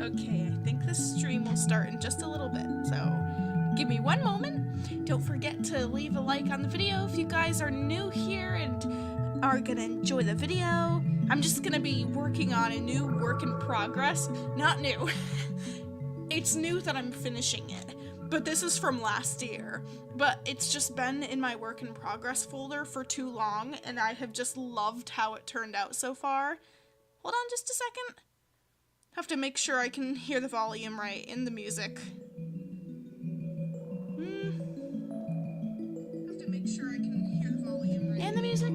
Okay, I think the stream will start in just a little bit, so give me one moment. Don't forget to leave a like on the video if you guys are new here and are gonna enjoy the video. I'm just gonna be working on a new work in progress. Not new. It's new that I'm finishing it, but this is from last year. But it's just been in my work in progress folder for too long, and I have just loved how it turned out so far. Hold on just a second. Have to make sure I can hear the volume right in the music. Have to make sure I can hear the volume right in the music.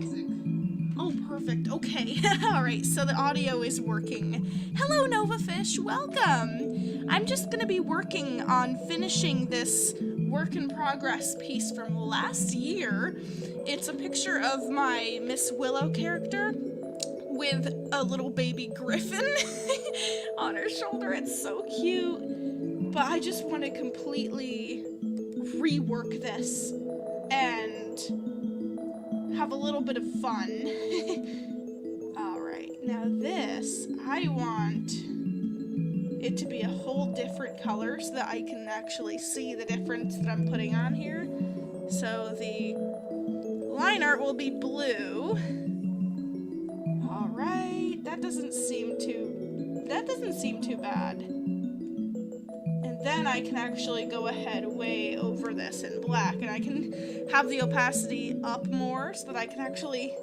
Oh, perfect. Okay. Alright, so the audio is working. Hello, Novafish. Welcome. I'm just gonna be working on finishing this work in progress piece from last year. It's a picture of my Miss Willow character with a little baby griffin on her shoulder. It's so cute. But I just want to completely rework this and have a little bit of fun. Alright, now this, I want it to be a whole different color so that I can actually see the difference that I'm putting on here. So the line art will be blue. Alright, that doesn't seem too bad. And then I can actually go ahead way over this in black, and I can have the opacity up more so that I can actually,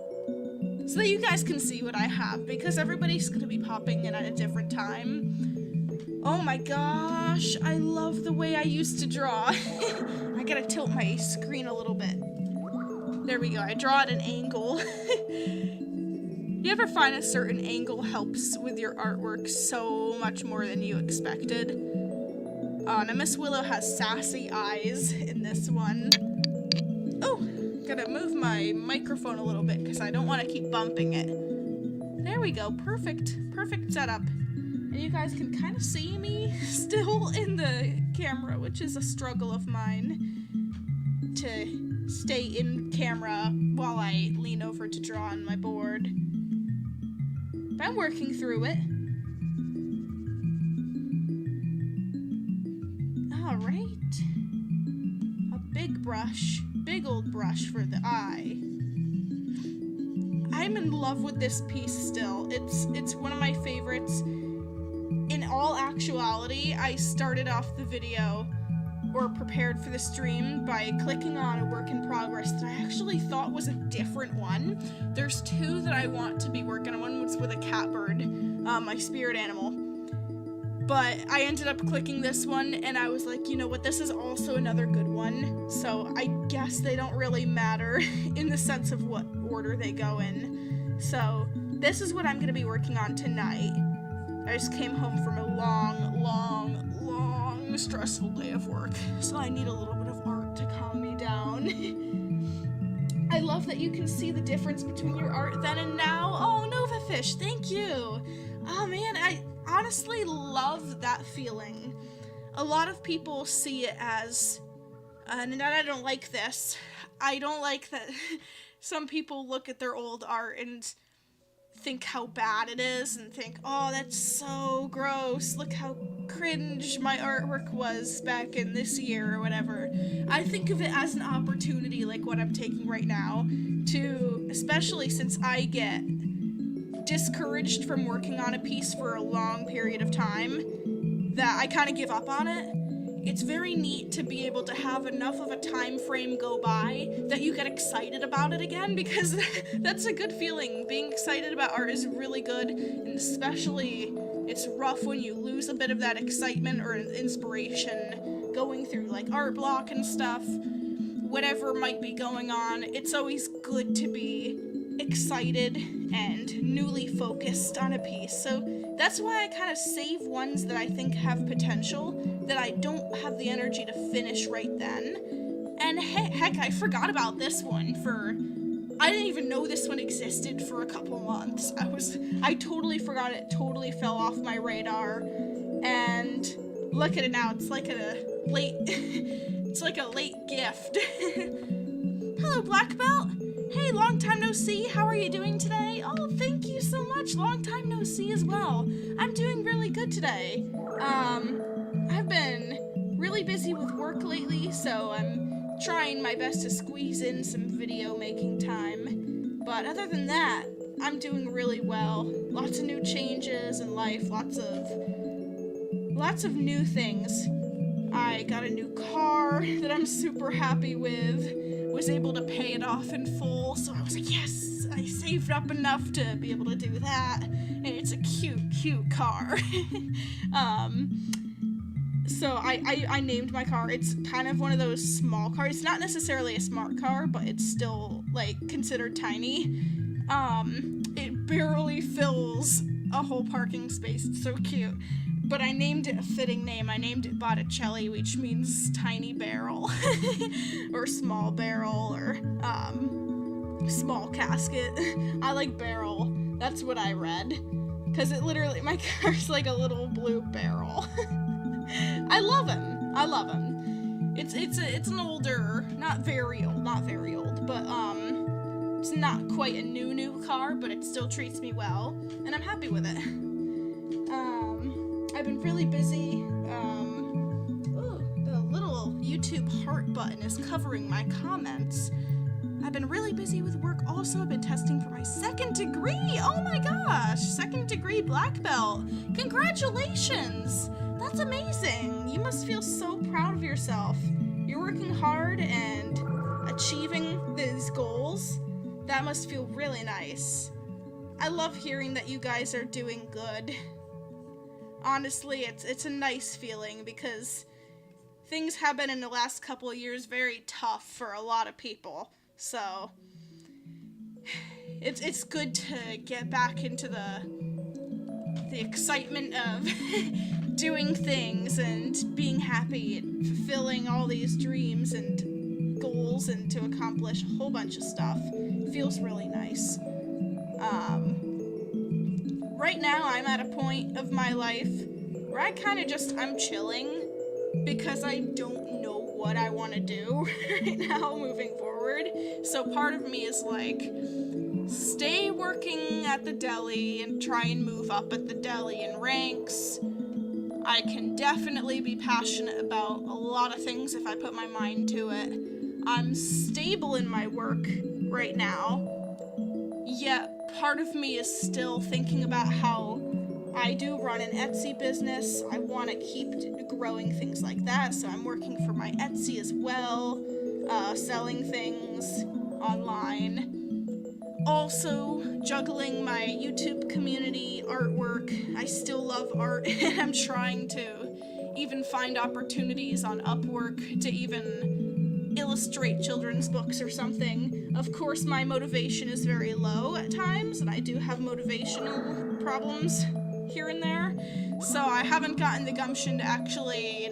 so that you guys can see what I have, because everybody's gonna be popping in at a different time. Oh my gosh, I love the way I used to draw. I gotta tilt my screen a little bit. There we go, I draw at an angle. You ever find a certain angle helps with your artwork so much more than you expected? Now Miss Willow has sassy eyes in this one. Oh, gotta move my microphone a little bit because I don't want to keep bumping it. There we go, perfect setup. And you guys can kind of see me still in the camera, which is a struggle of mine to stay in camera while I lean over to draw on my board. But I'm working through it. Alright. A big brush. Big old brush for the eye. I'm in love with this piece still. It's one of my favorites. In all actuality, I started off the video or prepared for the stream by clicking on a work in progress that I actually thought was a different one. There's two that I want to be working on. One was with a catbird, my spirit animal. But I ended up clicking this one, and I was like, you know what, this is also another good one. So I guess they don't really matter in the sense of what order they go in. So this is what I'm going to be working on tonight. I just came home from a long stressful day of work, so I need a little bit of art to calm me down. I love that you can see the difference between your art then and now. Oh, Novafish, thank you. Oh man, I honestly love that feeling. A lot of people see it as, and I don't like this, I don't like that some people look at their old art and think how bad it is and think, oh, that's so gross, look how cringe my artwork was back in this year or whatever. I think of it as an opportunity, like what I'm taking right now, to, especially since I get discouraged from working on a piece for a long period of time, that I kind of give up on it. It's very neat to be able to have enough of a time frame go by that you get excited about it again, because that's a good feeling. Being excited about art is really good, and especially it's rough when you lose a bit of that excitement or inspiration going through like art block and stuff. Whatever might be going on, it's always good to be excited and newly focused on a piece. So that's why I kind of save ones that I think have potential, that I don't have the energy to finish right then. And heck, I forgot about this one I didn't even know this one existed for a couple months. I totally forgot it, totally fell off my radar. And look at it now, it's like a late gift. Hello, Black Belt. Hey, long time no see. How are you doing today? Oh, thank you so much. Long time no see as well. I'm doing really good today. I've been really busy with work lately, so I'm trying my best to squeeze in some video making time. But other than that, I'm doing really well. Lots of new changes in life, lots of new things. I got a new car that I'm super happy with. Was able to pay it off in full, so I was like, yes, I saved up enough to be able to do that. And it's a cute car. So I named my car. It's kind of one of those small cars. It's not necessarily a smart car, but it's still, like, considered tiny. It barely fills a whole parking space. It's so cute. But I named it a fitting name. I named it Botticelli, which means tiny barrel. Or small barrel, or, small casket. I like barrel. That's what I read. Because it literally, my car's like a little blue barrel. I love him. It's an older, not very old, but, it's not quite a new car, but it still treats me well, and I'm happy with it. I've been really busy. Ooh, the little YouTube heart button is covering my comments. I've been really busy with work also. I've been testing for my 2nd degree. Oh my gosh, 2nd degree black belt. Congratulations. That's amazing. You must feel so proud of yourself. You're working hard and achieving these goals. That must feel really nice. I love hearing that you guys are doing good. Honestly, it's a nice feeling because things have been in the last couple of years very tough for a lot of people. So it's good to get back into the excitement of doing things and being happy and fulfilling all these dreams and goals and to accomplish a whole bunch of stuff. It feels really nice. Right now, I'm at a point of my life where I'm chilling because I don't know what I want to do right now moving forward. So part of me is like, stay working at the deli and try and move up at the deli in ranks. I can definitely be passionate about a lot of things if I put my mind to it. I'm stable in my work right now, yet part of me is still thinking about how I do run an Etsy business. I want to keep growing things like that, so I'm working for my Etsy as well, selling things online. Also, juggling my YouTube community, artwork. I still love art, and I'm trying to even find opportunities on Upwork to even illustrate children's books or something. Of course, my motivation is very low at times, and I do have motivational problems here and there, so I haven't gotten the gumption to actually,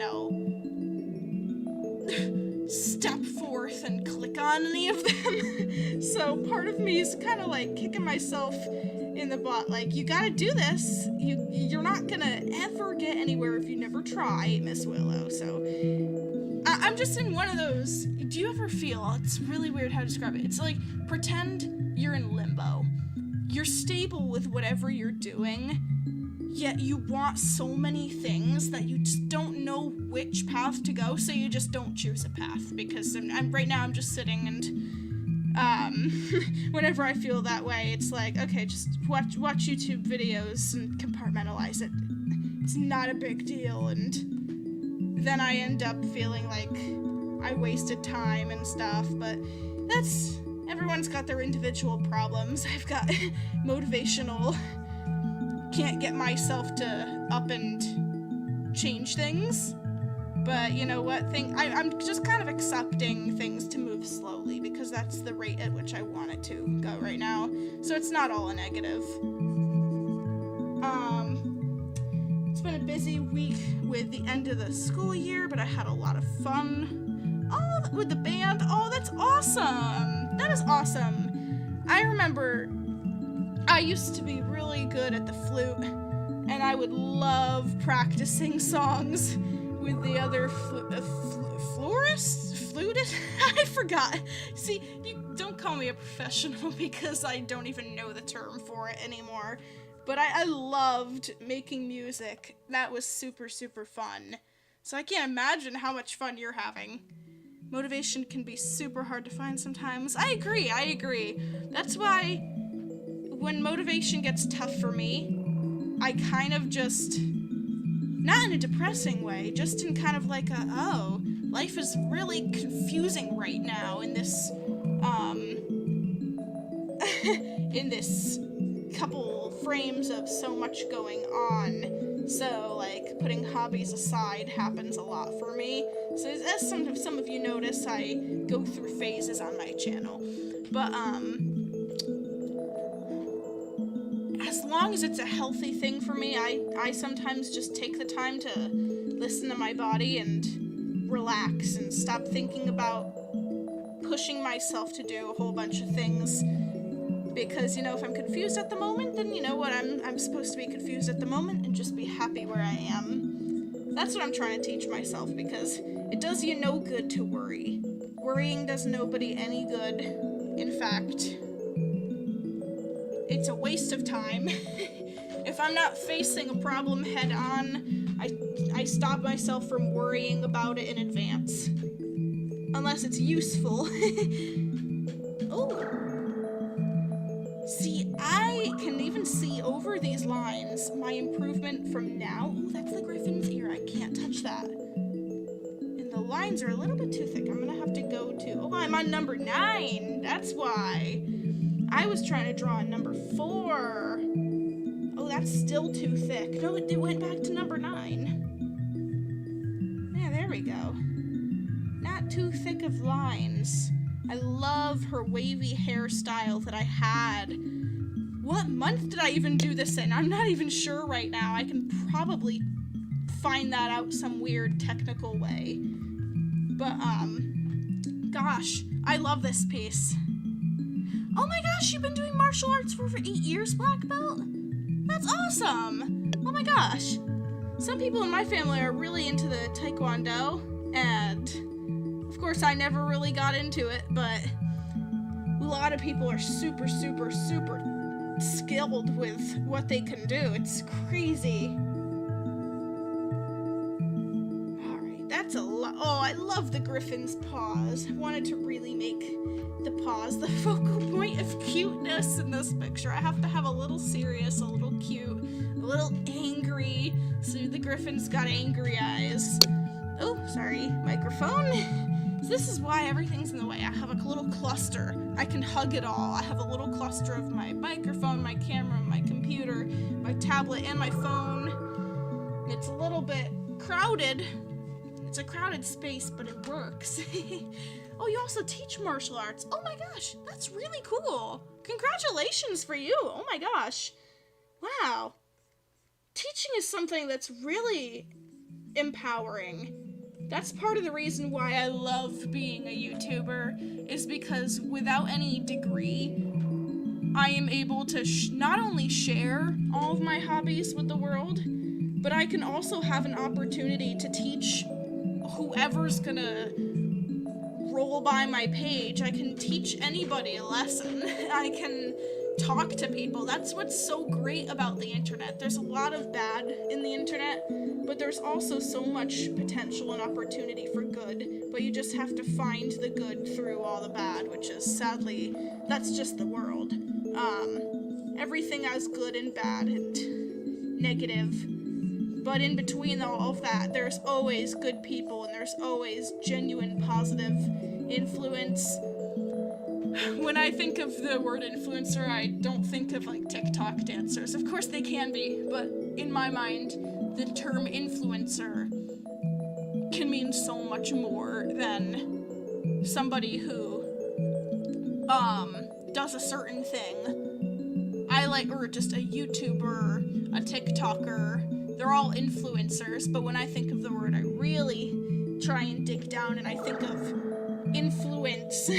step forth and click on any of them. So part of me is kind of like kicking myself in the butt, like, you gotta do this. You're not gonna ever get anywhere if you never try, Miss Willow. So I'm just in one of those, do you ever feel, it's really weird how to describe it, it's like, pretend you're in limbo. You're stable with whatever you're doing, yet you want so many things that you just don't know which path to go, so you just don't choose a path, because right now I'm just sitting and, whenever I feel that way, it's like, okay, just watch YouTube videos and compartmentalize it. It's not a big deal, and then I end up feeling like I wasted time and stuff, but everyone's got their individual problems. I've got motivational, can't get myself to up and change things, but you know what, I'm just kind of accepting things to move slowly, because that's the rate at which I want it to go right now, so it's not all a negative. It's been a busy week with the end of the school year, but I had a lot of fun. Oh, with the band. Oh, that's awesome. That is awesome. I remember I used to be really good at the flute, and I would love practicing songs with the other florists? flutist? I forgot. See, you don't call me a professional because I don't even know the term for it anymore. But I loved making music. That was super, super fun. So I can't imagine how much fun you're having. Motivation can be super hard to find sometimes. I agree. That's why when motivation gets tough for me, I kind of just, not in a depressing way, just in kind of like a, oh, life is really confusing right now in this, in this couple frames of so much going on. So, like, putting hobbies aside happens a lot for me. So, as some of you notice, I go through phases on my channel. But, as long as it's a healthy thing for me, I sometimes just take the time to listen to my body and relax and stop thinking about pushing myself to do a whole bunch of things. Because, you know, if I'm confused at the moment, then you know what, I'm supposed to be confused at the moment and just be happy where I am. That's what I'm trying to teach myself, because it does you no good to worry. Worrying does nobody any good. In fact, it's a waste of time. If I'm not facing a problem head on, I stop myself from worrying about it in advance. Unless it's useful. Oh. See, I can even see over these lines my improvement from now. Oh, that's the griffin's ear. I can't touch that. And the lines are a little bit too thick. I'm gonna have to go to... Oh, I'm on number 9. That's why. I was trying to draw number 4. Oh, that's still too thick. No, it went back to number 9. Yeah, there we go. Not too thick of lines. I love her wavy hairstyle that I had. What month did I even do this in? I'm not even sure right now. I can probably find that out some weird technical way. But, gosh, I love this piece. Oh my gosh, you've been doing martial arts for over 8 years, Black Belt? That's awesome! Oh my gosh. Some people in my family are really into the Taekwondo, and... Of course, I never really got into it, but a lot of people are super, super, super skilled with what they can do. It's crazy. Alright, that's a lot. Oh, I love the griffin's paws. I wanted to really make the paws the focal point of cuteness in this picture. I have to have a little serious, a little cute, a little angry. So the griffin's got angry eyes. Oh, sorry, microphone. This is why everything's in the way. I have a little cluster. I can hug it all. I have a little cluster of my microphone, my camera, my computer, my tablet, and my phone. It's a little bit crowded. It's a crowded space, but it works. Oh, you also teach martial arts. Oh my gosh, that's really cool. Congratulations for you. Oh my gosh. Wow. Teaching is something that's really empowering. That's part of the reason why I love being a YouTuber, is because without any degree, I am able to not only share all of my hobbies with the world, but I can also have an opportunity to teach whoever's gonna roll by my page. I can teach anybody a lesson. I can talk to people. That's what's so great about the internet. There's a lot of bad in the internet, but there's also so much potential and opportunity for good, but you just have to find the good through all the bad, which is sadly, that's just the world. Everything has good and bad and negative, but in between all of that, there's always good people and there's always genuine positive influence. When I think of the word influencer, I don't think of like TikTok dancers. Of course they can be, but in my mind, the term influencer can mean so much more than somebody who does a certain thing. Or just a YouTuber, a TikToker, they're all influencers, but when I think of the word, I really try and dig down and I think of influence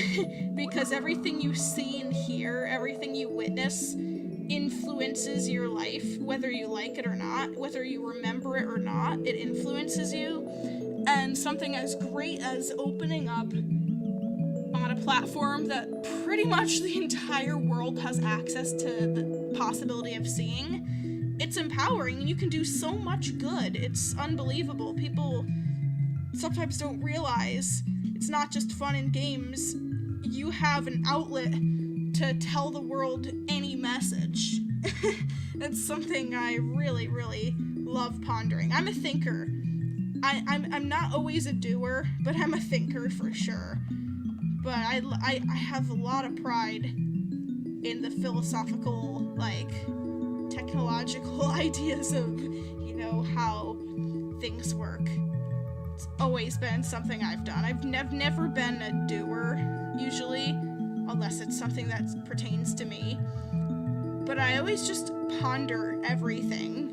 because everything you see and hear, everything you witness influences your life, whether you like it or not, whether you remember it or not, it influences you. And something as great as opening up on a platform that pretty much the entire world has access to the possibility of seeing, it's empowering and you can do so much good. It's unbelievable. People sometimes don't realize it's not just fun and games. You have an outlet to tell the world any message. That's something I really, really love pondering. I'm a thinker. I'm not always a doer, but I'm a thinker for sure. But I have a lot of pride in the philosophical, like, technological ideas of, you know, how things work. It's always been something I've done. I've never been a doer, usually, unless it's something that pertains to me. But I always just ponder everything.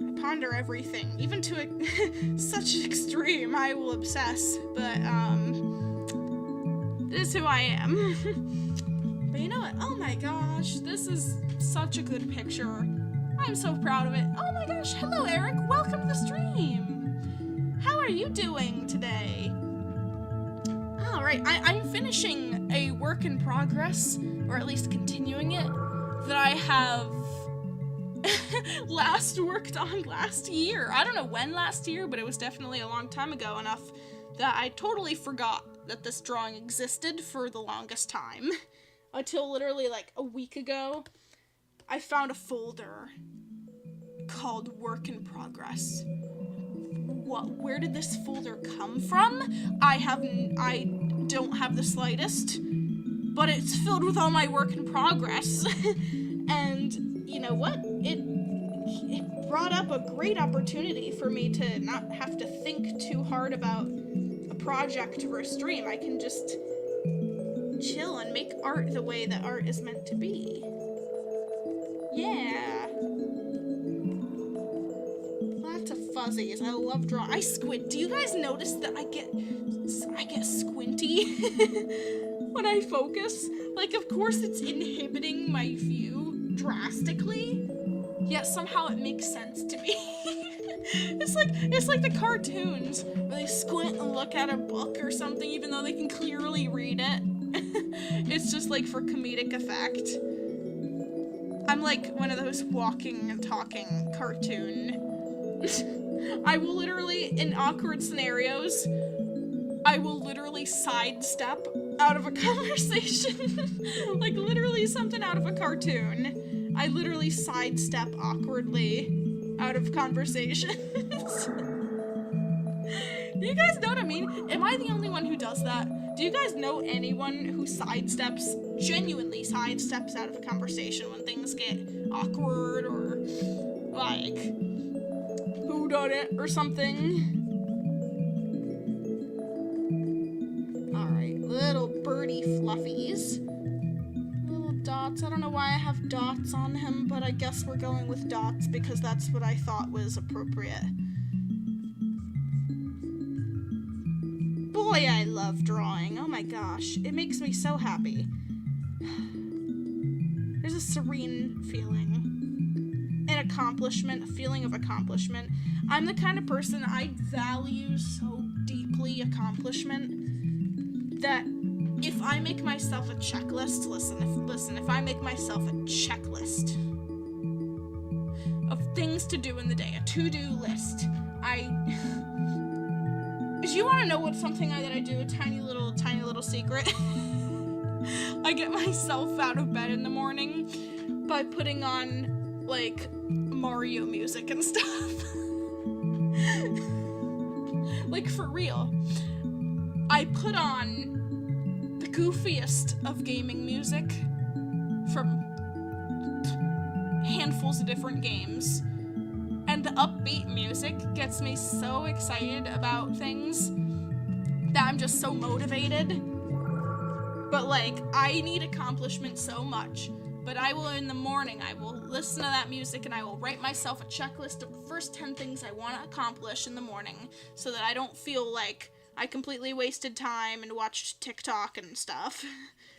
I ponder everything, even to such an extreme. I will obsess, but this is who I am. But you know what? Oh my gosh, this is such a good picture. I'm so proud of it. Oh my gosh, hello Eric, welcome to the stream. How are you doing today? Alright, I'm finishing a work in progress, or at least continuing it, that I have last worked on last year. I don't know when last year, but it was definitely a long time ago, enough that I totally forgot that this drawing existed for the longest time. Until literally like a week ago, I found a folder called Work in Progress. Where did this folder come from? I don't have the slightest, but it's filled with all my work in progress. And you know what? It brought up a great opportunity for me to not have to think too hard about a project or a stream. I can just chill and make art the way that art is meant to be. Yeah. Lots of fuzzies. I love drawing. I squint. Do you guys notice that I get squinty when I focus? Like, of course it's inhibiting my view drastically, yet somehow it makes sense to me. It's like the cartoons where they squint and look at a book or something even though they can clearly read it. It's just like for comedic effect. I'm like one of those walking and talking cartoon. I will literally, in awkward scenarios, I will literally sidestep out of a conversation. Like literally something out of a cartoon. I literally sidestep awkwardly out of conversations. Do you guys know what I mean? Am I the only one who does that? Do you guys know anyone who genuinely sidesteps out of a conversation when things get awkward or like whodunit or something? Alright, little birdie fluffies. Little dots. I don't know why I have dots on him, but I guess we're going with dots because that's what I thought was appropriate. Boy, I love drawing. Oh my gosh. It makes me so happy. There's a serene feeling. An accomplishment. A feeling of accomplishment. I'm the kind of person I value so deeply accomplishment that if I make myself a checklist, listen, if I make myself a checklist of things to do in the day, a to-do list, if you want to know what's something that I do, a tiny little secret, I get myself out of bed in the morning by putting on, like, Mario music and stuff. Like, for real. I put on the goofiest of gaming music from handfuls of different games. And the upbeat music gets me so excited about things that I'm just so motivated. But like, I need accomplishment so much. But I will, in the morning, I will listen to that music and I will write myself a checklist of the first 10 things I want to accomplish in the morning so that I don't feel like I completely wasted time and watched TikTok and stuff.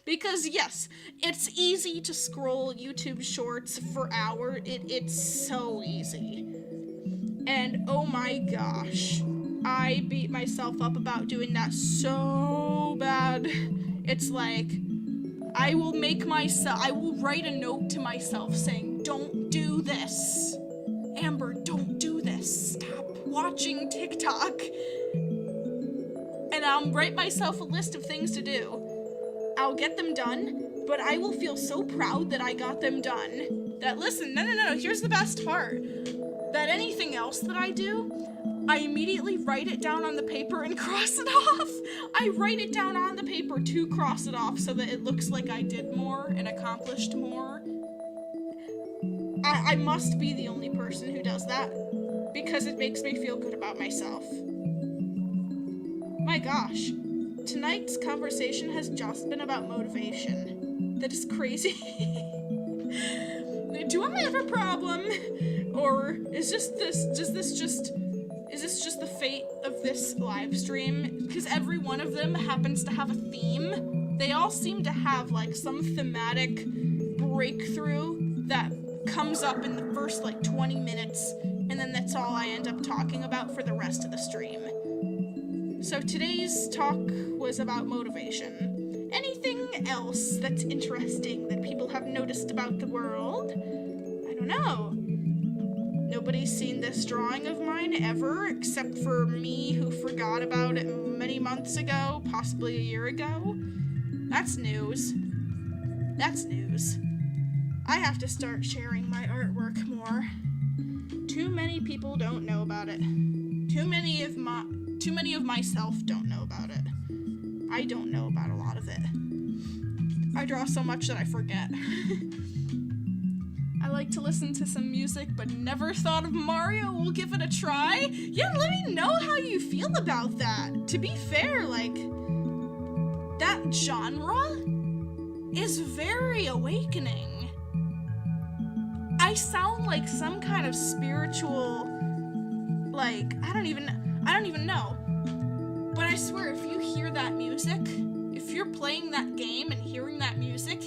Because yes, it's easy to scroll YouTube shorts for hours. It's so easy. And oh my gosh, I beat myself up about doing that so bad. It's like, I will write a note to myself saying, don't do this. Amber, don't do this. Stop watching TikTok. And I'll write myself a list of things to do. I'll get them done, but I will feel so proud that I got them done. That, listen, no, here's the best part. That anything else that I do, I immediately write it down on the paper and cross it off. I write it down on the paper to cross it off so that it looks like I did more and accomplished more. I must be the only person who does that because it makes me feel good about myself. My gosh, tonight's conversation has just been about motivation. That is crazy. Do I have a problem? Or is this just the fate of this live stream? Because every one of them happens to have a theme. They all seem to have like some thematic breakthrough that comes up in the first like 20 minutes, and then that's all I end up talking about for the rest of the stream. So today's talk was about motivation. Anything else that's interesting that people have noticed about the world? I don't know. Nobody's seen this drawing of mine ever, except for me who forgot about it many months ago, possibly a year ago. That's news. That's news. I have to start sharing my artwork more. Too many people don't know about it. Too many of myself don't know about it. I don't know about a lot of it. I draw so much that I forget. I like to listen to some music, but never thought of Mario. We'll give it a try. Yeah, let me know how you feel about that. To be fair, like, that genre is very awakening. I sound like some kind of spiritual, like, I don't even know. But I swear, if you hear that music, if you're playing that game and hearing that music,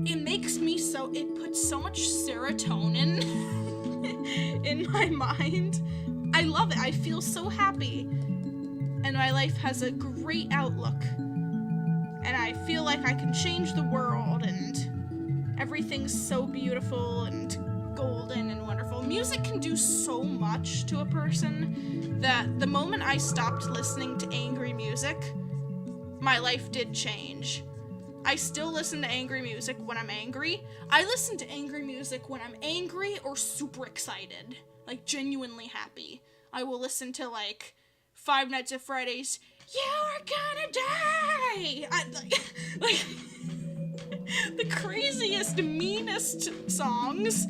it makes me it puts so much serotonin in my mind. I love it. I feel so happy. And my life has a great outlook. And I feel like I can change the world, and everything's so beautiful and golden and wonderful. Music can do so much to a person that the moment I stopped listening to angry music, my life did change. I still listen to angry music when I'm angry. I listen to angry music when I'm angry or super excited, like genuinely happy. I will listen to like Five Nights at Freddy's, "You're gonna die!" like the craziest, meanest songs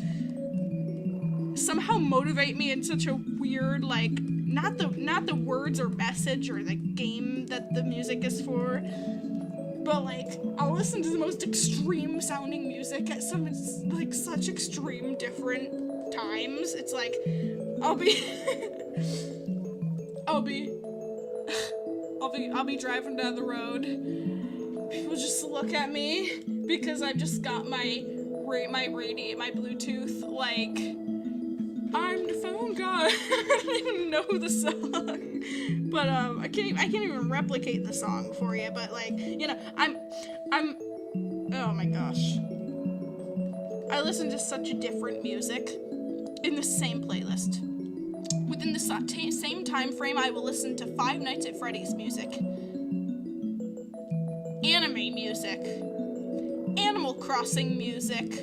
somehow motivate me in such a weird, like, not the words or message or the game that the music is for, but like, I'll listen to the most extreme sounding music at some, like, such extreme different times. It's like, I'll be driving down the road. People just look at me because I've just got my Bluetooth, like, I'm the phone guy. I don't even know the song, but I can't even replicate the song for you. But like, you know, I'm. Oh my gosh. I listen to such different music in the same playlist. Within the same time frame, I will listen to Five Nights at Freddy's music, anime music, Animal Crossing music,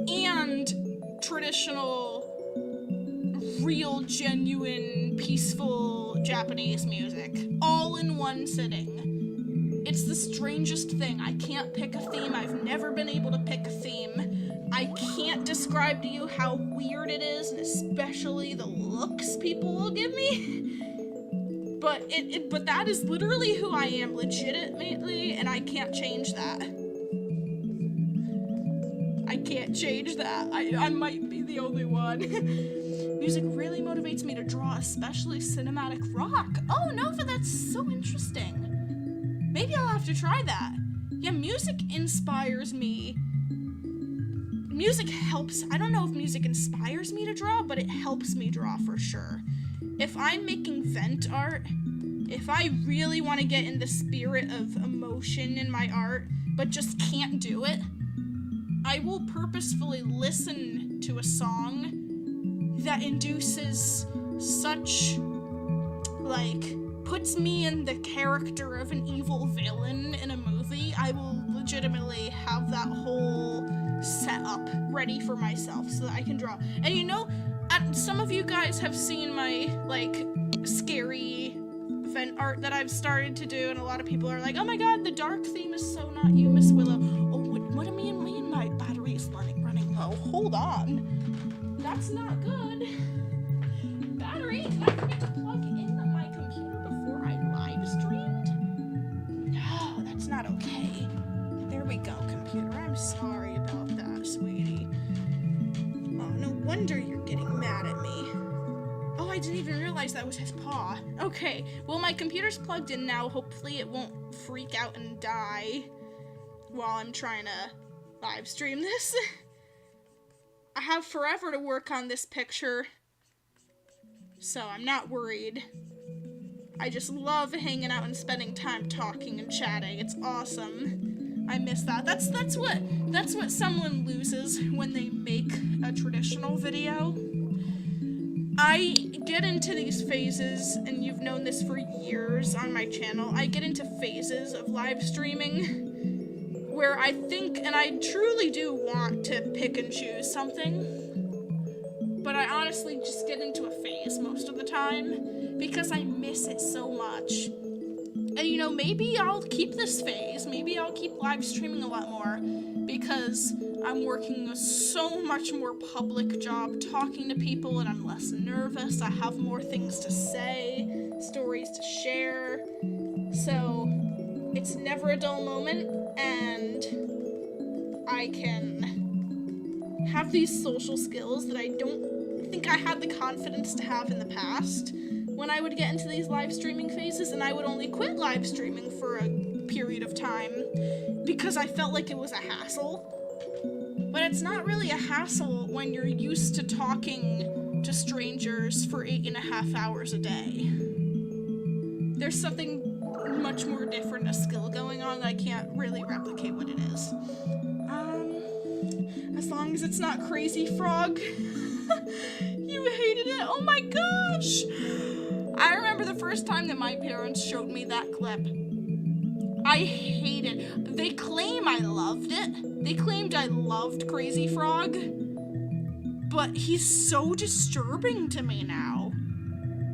and traditional, real, genuine, peaceful Japanese music, all in one sitting. It's the strangest thing. I can't pick a theme. I've never been able to pick a theme. I can't describe to you how weird it is, and especially the looks people will give me. But but that is literally who I am, legitimately, and I can't change that. I can't change that. I might be the only one. Music really motivates me to draw, especially cinematic rock. Oh, Nova, that's so interesting. Maybe I'll have to try that. Yeah, music inspires me. Music helps. I don't know if music inspires me to draw, but it helps me draw for sure. if I'm making vent art, if I really want to get in the spirit of emotion in my art, but just can't do it, I will purposefully listen to a song that induces such, like, puts me in the character of an evil villain in a movie. I will legitimately have that whole setup ready for myself so that I can draw. And you know, some of you guys have seen my, like, scary vent art that I've started to do, and a lot of people are like, oh my god, the dark theme is so not you, Miss Willow. Oh, what do you mean my battery is running low? Hold on. That's not good. Battery, did I forget to plug in my computer before I live streamed? No, that's not okay. There we go, computer. I'm sorry about that, sweetie. Oh, no wonder you're getting mad at me. Oh, I didn't even realize that was his paw. Okay, well, my computer's plugged in now. Hopefully it won't freak out and die while I'm trying to live stream this. I have forever to work on this picture, so I'm not worried. I just love hanging out and spending time talking and chatting. It's awesome. I miss that. That's what someone loses when they make a traditional video. I get into these phases, and you've known this for years on my channel, I get into phases of live streaming where I think, and I truly do want to pick and choose something, but I honestly just get into a phase most of the time because I miss it so much. And you know, maybe I'll keep this phase, maybe I'll keep live streaming a lot more because I'm working a so much more public job talking to people, and I'm less nervous. I have more things to say, stories to share. So it's never a dull moment, and I can have these social skills that I don't think I had the confidence to have in the past when I would get into these live streaming phases, and I would only quit live streaming for a period of time because I felt like it was a hassle. But it's not really a hassle when you're used to talking to strangers for 8.5 hours a day. There's something much more different, a skill going on that I can't really replicate what it is. As long as it's not Crazy Frog. You hated it? Oh my gosh! I remember the first time that my parents showed me that clip. I hate it. They claim I loved it. They claimed I loved Crazy Frog. But he's so disturbing to me now.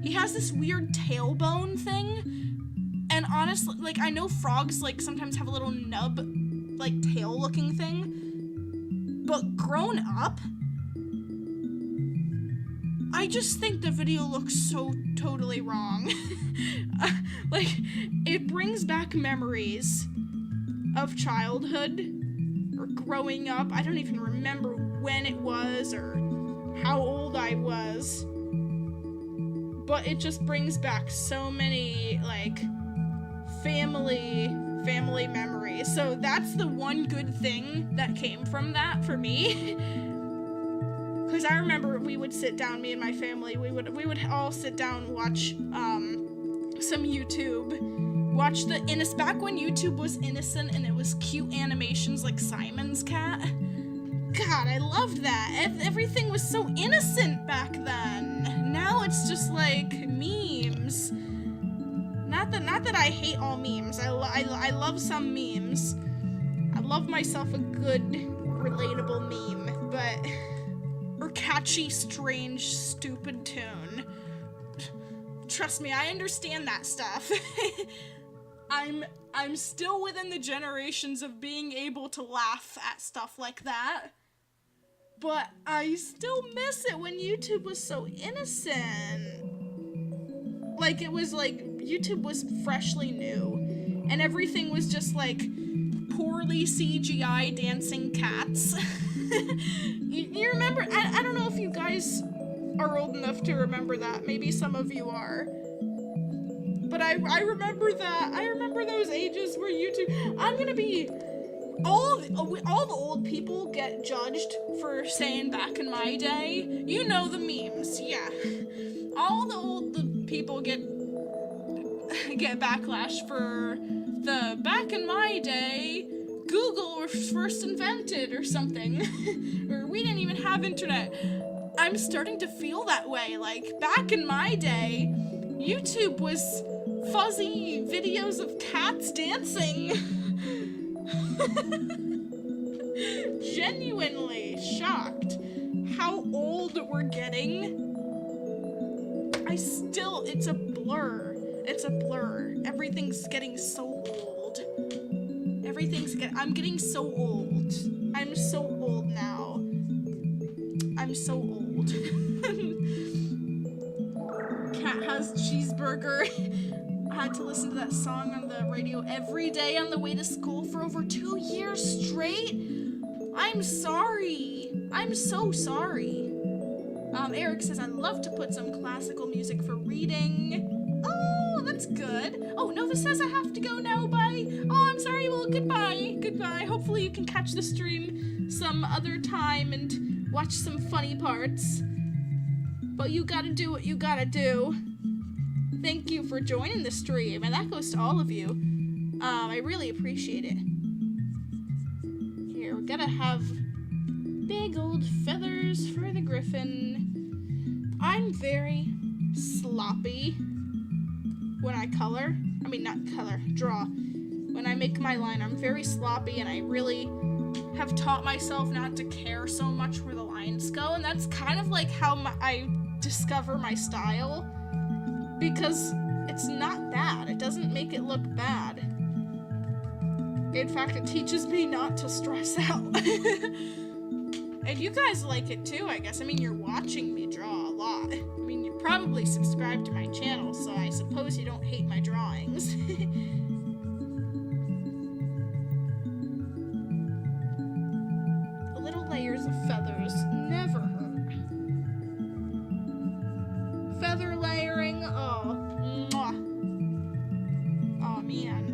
He has this weird tailbone thing. And honestly, like, I know frogs, like, sometimes have a little nub, like, tail-looking thing. But grown up, I just think the video looks so totally wrong. Like, it brings back memories of childhood or growing up. I don't even remember when it was or how old I was. But it just brings back so many, like, family memories. So that's the one good thing that came from that for me. Because I remember we would sit down, me and my family, we would all sit down and watch some YouTube. Watch back when YouTube was innocent and it was cute animations like Simon's Cat. God, I loved that. Everything was so innocent back then. Now it's just like memes. Not that I hate all memes. I love some memes. I love myself a good, relatable meme, but... or catchy, strange, stupid tune. Trust me, I understand that stuff. I'm still within the generations of being able to laugh at stuff like that. But I still miss it when YouTube was so innocent. Like, it was like, YouTube was freshly new. And everything was just like, poorly CGI dancing cats. You remember, I don't know if you guys are old enough to remember that. Maybe some of you are. But I remember that. I remember those ages where YouTube, I'm gonna be, all the old people get judged for saying back in my day, you know the memes, yeah. all the people get backlash for the back in my day Google was first invented or something. Or we didn't even have internet. I'm starting to feel that way. Like, back in my day, YouTube was fuzzy videos of cats dancing. Genuinely shocked how old we're getting. It's a blur. It's a blur. Everything's getting so old. I'm getting so old. I'm so old now. I'm so old. Cat has cheeseburger. I had to listen to that song on the radio every day on the way to school for over 2 years straight. I'm sorry. I'm so sorry. Eric says, I'd love to put some classical music for reading. Oh, that's good. Oh, Nova says I have to go now. Bye. Oh, I'm sorry. Well, goodbye. Goodbye. Hopefully you can catch the stream some other time and watch some funny parts. But you gotta do what you gotta do. Thank you for joining the stream, and that goes to all of you. I really appreciate it. Here, we're gonna have big old feathers for the griffin. I'm very sloppy when I color. I mean, not color, draw. When I make my line, I'm very sloppy, and I really have taught myself not to care so much where the lines go, and that's kind of like how I discover my style, because it's not bad. It doesn't make it look bad. In fact, it teaches me not to stress out. And you guys like it too, I guess. I mean, you're watching me draw a lot. I mean, you're probably subscribed to my channel, so I suppose you don't hate my drawings. Little layers of feathers never hurt. Feather layering, oh, mwah. Oh man.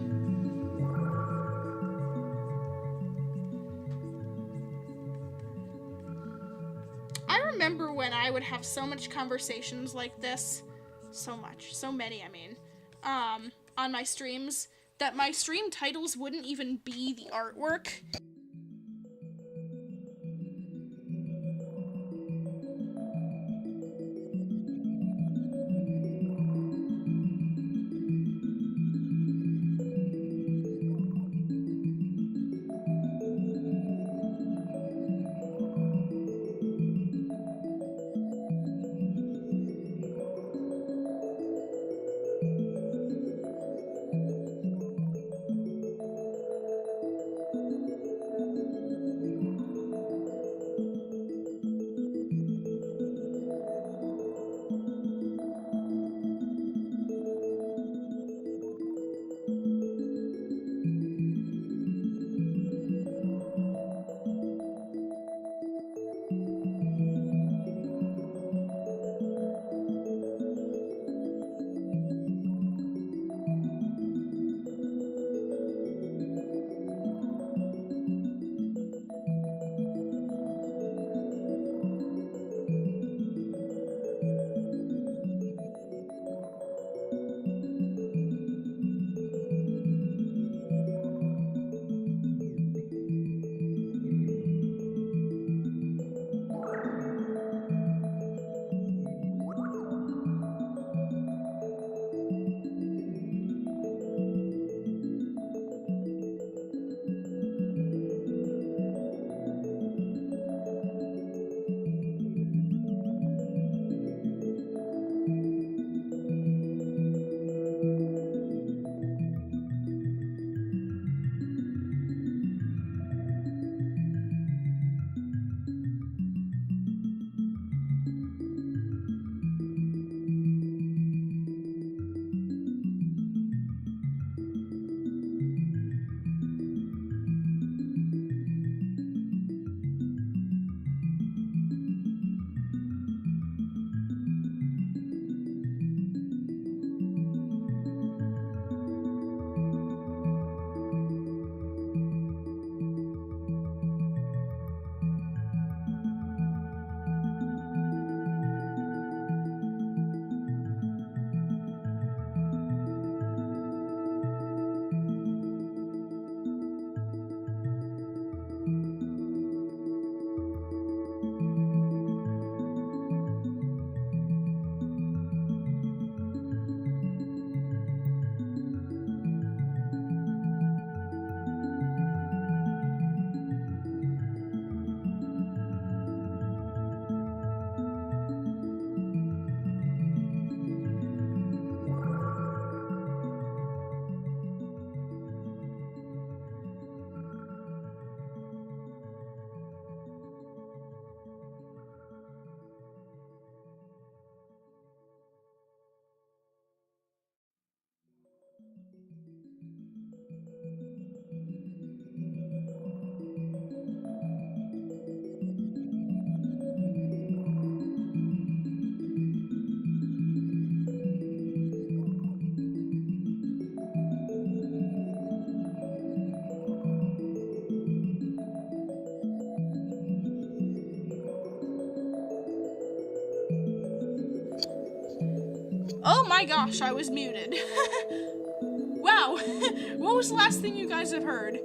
I remember when I would have so much conversations like this, so many, I mean, on my streams, that my stream titles wouldn't even be the artwork. my gosh, I was muted. Wow. What was the last thing you guys have heard?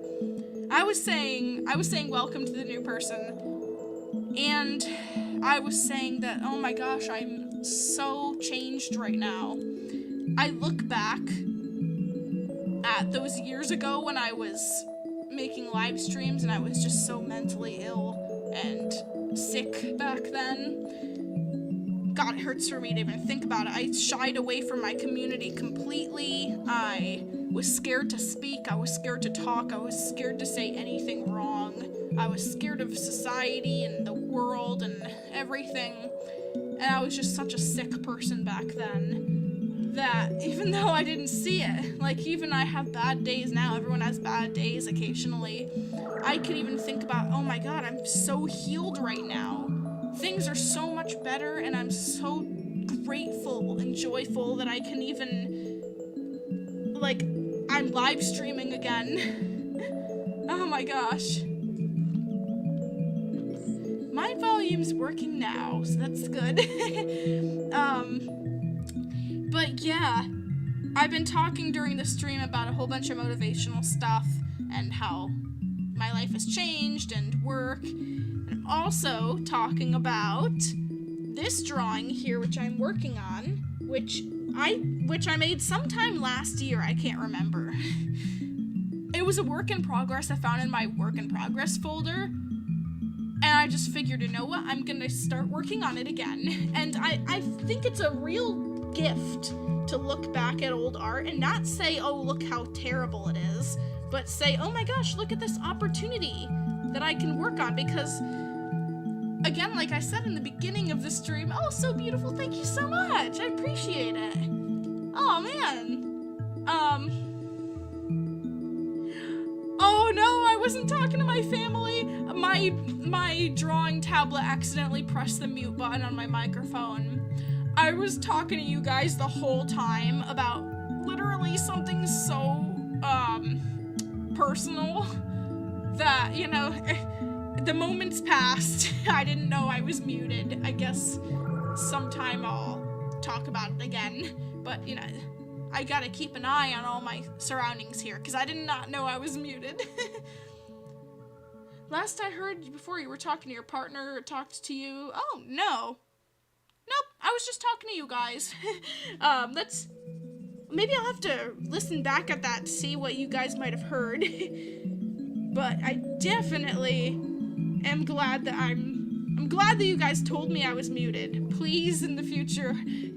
I was saying welcome to the new person. And I was saying that, oh my gosh, I'm so changed right now. I look back at those years ago when I was making live streams and I was just so mentally ill and sick back then. God, it hurts for me to even think about it. I shied away from my community completely. I was scared to speak. I was scared to talk. I was scared to say anything wrong. I was scared of society and the world and everything. And I was just such a sick person back then that even though I didn't see it, like even I have bad days now, everyone has bad days occasionally, I could even think about, oh my god, I'm so healed right now. Things are so much better and I'm so grateful and joyful that I can even, like, I'm live streaming again. Oh my gosh. My volume's working now, so that's good. But yeah, I've been talking during the stream about a whole bunch of motivational stuff and how my life has changed and work, and also talking about this drawing here, which I'm working on, which I made sometime last year. I can't remember. It was a work in progress I found in my work in progress folder. And I just figured, you know what, I'm gonna start working on it again. And I think it's a real gift to look back at old art and not say, oh, look how terrible it is, but say, oh my gosh, look at this opportunity that I can work on. Because, again, like I said in the beginning of the stream, oh, so beautiful, thank you so much, I appreciate it. Oh, man. Oh no, I wasn't talking to my family. My drawing tablet accidentally pressed the mute button on my microphone. I was talking to you guys the whole time about literally something so, personal that, you know, the moments passed. I didn't know I was muted. I guess sometime I'll talk about it again, but, you know, I gotta keep an eye on all my surroundings here, because I did not know I was muted. Last I heard before, you were talking to your partner, or talked to you. Oh, no. Nope, I was just talking to you guys. Maybe I'll have to listen back at that to see what you guys might have heard. But I definitely am glad that I'm glad that you guys told me I was muted. Please, in the future,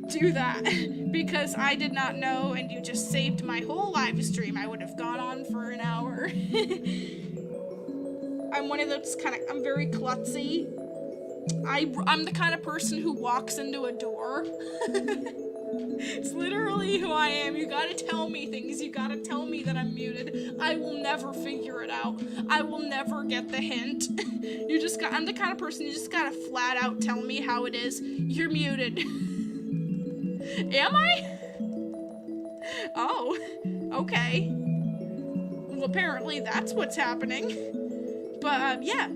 do that, because I did not know, and you just saved my whole live stream. I would have gone on for an hour. I'm one of those I'm very klutzy. I'm the kind of person who walks into a door. It's literally who I am. You gotta tell me things. You gotta tell me that I'm muted. I will never figure it out. I will never get the hint. I'm the kind of person you just gotta flat out tell me how it is. You're muted. Am I? Oh, okay. Well, apparently that's what's happening. But, yeah.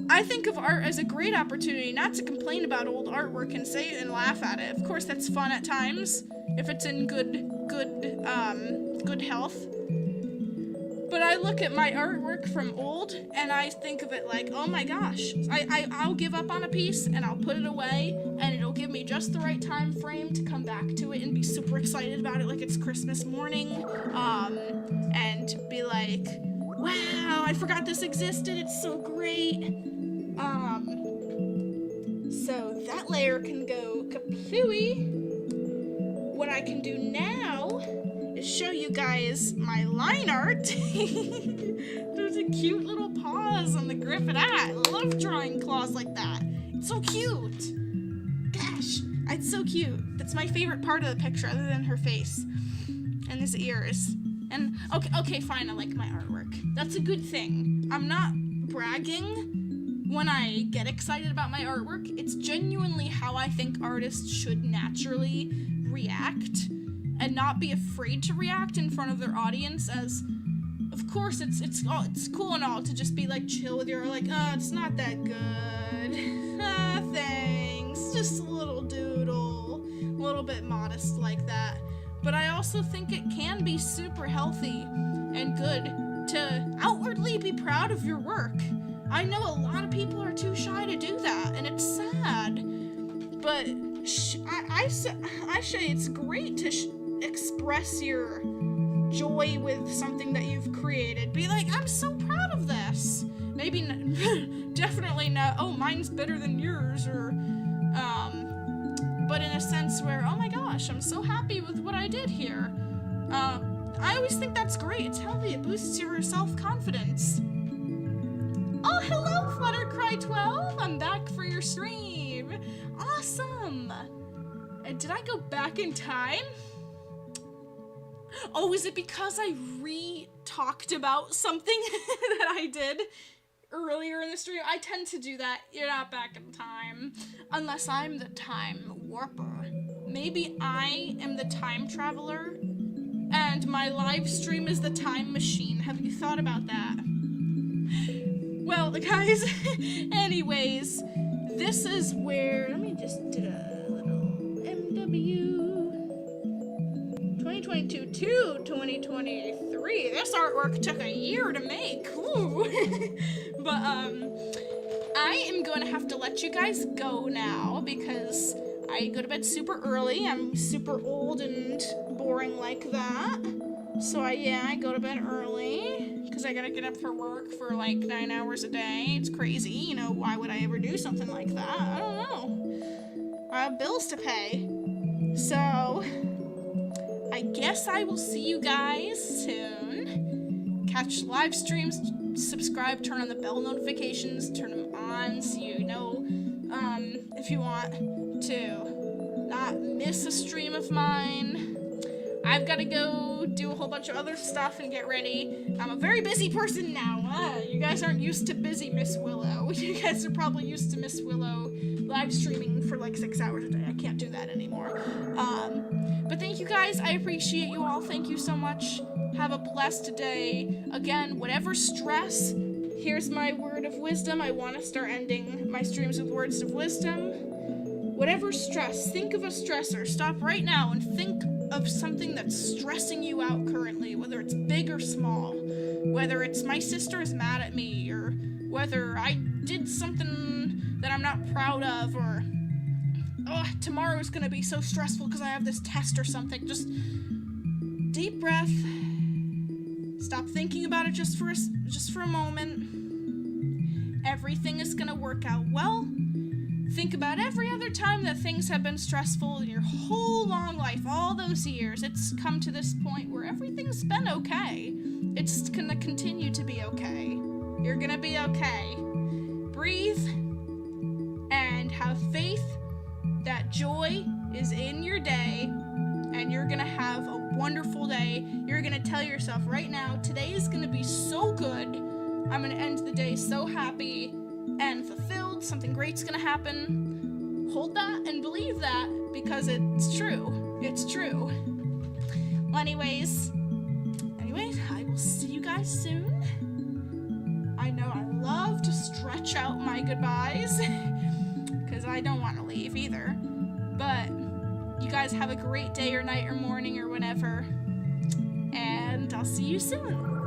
I think of art as a great opportunity not to complain about old artwork and say it and laugh at it. Of course, that's fun at times, if it's in good health. But I look at my artwork from old, and I think of it like, oh my gosh, I'll give up on a piece, and I'll put it away, and it'll give me just the right time frame to come back to it and be super excited about it like it's Christmas morning, and be like, wow, I forgot this existed, it's so great. So that layer can go kaplooey. What I can do now is show you guys my line art. There's a cute little paws on the grip, and I love drawing claws like that. It's so cute. Gosh, it's so cute. That's my favorite part of the picture, other than her face and his ears. And okay, fine, I like my artwork. That's a good thing. I'm not bragging when I get excited about my artwork. It's genuinely how I think artists should naturally react and not be afraid to react in front of their audience. As, of course, it's cool and all to just be like chill with your, like, oh, it's not that good. Thanks, just a little doodle. little bit modest like that. But I also think it can be super healthy and good to outwardly be proud of your work. I know a lot of people are too shy to do that, and it's sad. But I say it's great to express your joy with something that you've created. Be like, I'm so proud of this. Maybe definitely not, oh, mine's better than yours, or but in a sense where, oh my gosh, I'm so happy with what I did here. I always think that's great. It's healthy. It boosts your self-confidence. Oh, hello, Fluttercry12. I'm back for your stream. Awesome. And did I go back in time? Oh, is it because I re-talked about something that I did earlier in the stream? I tend to do that. You're not back in time. Unless I'm the time warper. Maybe I am the time traveler and my live stream is the time machine. Have you thought about that? Well, guys, anyways, this is where, let me just do a little MW 2022 to 2023. This artwork took a year to make. Ooh. But, I am going to have to let you guys go now because I go to bed super early. I'm super old and boring like that. So I go to bed early because I gotta get up for work for like 9 hours a day. It's crazy, you know, why would I ever do something like that? I don't know. I have bills to pay. So, I guess I will see you guys soon. Catch live streams, subscribe, turn on the bell notifications, turn them on so you know, if you want to not miss a stream of mine. I've got to go do a whole bunch of other stuff and get ready. I'm a very busy person now. You guys aren't used to busy Miss Willow. You guys are probably used to Miss Willow live streaming for like 6 hours a day. I can't do that anymore. But thank you guys. I appreciate you all. Thank you so much. Have a blessed day. Again, whatever stress, here's my word of wisdom. I want to start ending my streams with words of wisdom. Whatever stress, think of a stressor. Stop right now and think of something that's stressing you out currently, whether it's big or small, whether it's my sister is mad at me, or whether I did something that I'm not proud of, or tomorrow is gonna be so stressful because I have this test or something. Just deep breath, stop thinking about it just for a moment. Everything is gonna work out well. Think about every other time that things have been stressful in your whole long life, all those years. It's come to this point where everything's been okay. It's gonna continue to be okay. You're gonna be okay. Breathe and have faith that joy is in your day and you're gonna have a wonderful day. You're gonna tell yourself right now, today is gonna be so good. I'm gonna end the day so happy and fulfilled. Something great's gonna happen. Hold that and believe that because it's true. It's true. Well, anyways, I will see you guys soon. I know I love to stretch out my goodbyes because I don't want to leave either. But you guys have a great day or night or morning or whenever. And I'll see you soon.